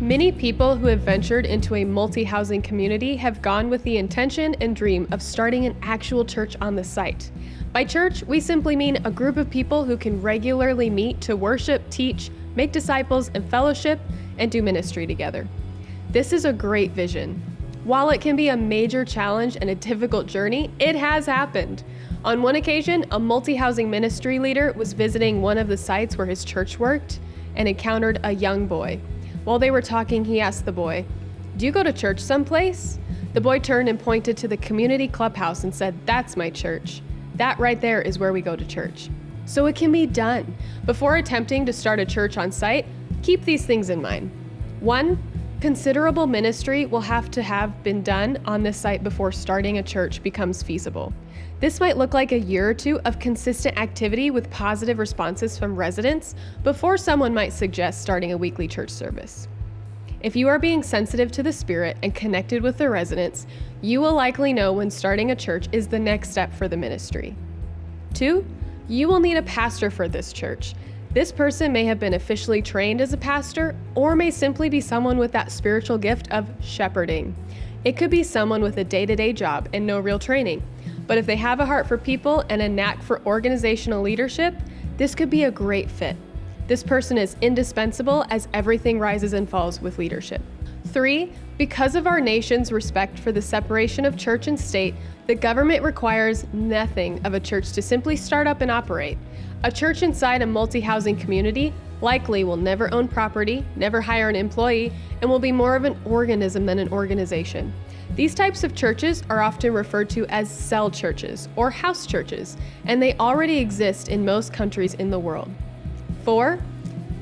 Many people who have ventured into a multi-housing community have gone with the intention and dream of starting an actual church on the site. By church, we simply mean a group of people who can regularly meet to worship, teach, make disciples, and fellowship, and do ministry together. This is a great vision. While it can be a major challenge and a difficult journey, it has happened. On one occasion, a multi-housing ministry leader was visiting one of the sites where his church worked and encountered a young boy. While they were talking, he asked the boy, "Do you go to church someplace?" The boy turned and pointed to the community clubhouse and said, "That's my church. That right there is where we go to church." So it can be done. Before attempting to start a church on site, keep these things in mind. 1, considerable ministry will have to have been done on this site before starting a church becomes feasible. This might look like a year or 2 of consistent activity with positive responses from residents before someone might suggest starting a weekly church service. If you are being sensitive to the Spirit and connected with the residents, you will likely know when starting a church is the next step for the ministry. 2, you will need a pastor for this church. This person may have been officially trained as a pastor or may simply be someone with that spiritual gift of shepherding. It could be someone with a day-to-day job and no real training. But if they have a heart for people and a knack for organizational leadership, this could be a great fit. This person is indispensable as everything rises and falls with leadership. 3, because of our nation's respect for the separation of church and state, the government requires nothing of a church to simply start up and operate. A church inside a multi-housing community likely will never own property, never hire an employee, and will be more of an organism than an organization. These types of churches are often referred to as cell churches or house churches, and they already exist in most countries in the world. 4,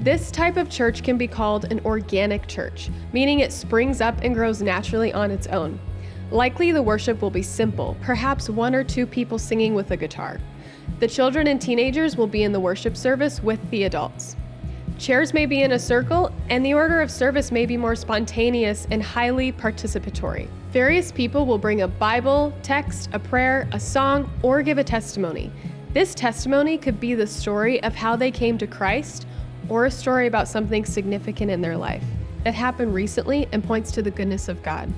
this type of church can be called an organic church, meaning it springs up and grows naturally on its own. Likely the worship will be simple, perhaps 1 or 2 people singing with a guitar. The children and teenagers will be in the worship service with the adults. Chairs may be in a circle, and the order of service may be more spontaneous and highly participatory. Various people will bring a Bible, text, a prayer, a song, or give a testimony. This testimony could be the story of how they came to Christ, or a story about something significant in their life that happened recently and points to the goodness of God.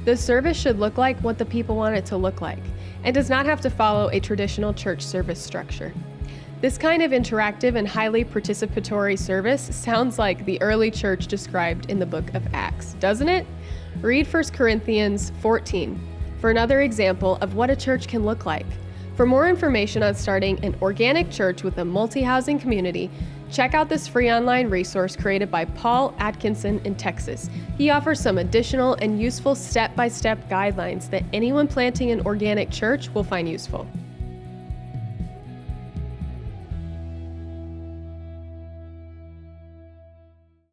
The service should look like what the people want it to look like, and does not have to follow a traditional church service structure. This kind of interactive and highly participatory service sounds like the early church described in the book of Acts, doesn't it? Read 1 Corinthians 14 for another example of what a church can look like. For more information on starting an organic church with a multi-housing community, check out this free online resource created by Paul Atkinson in Texas. He offers some additional and useful step-by-step guidelines that anyone planting an organic church will find useful.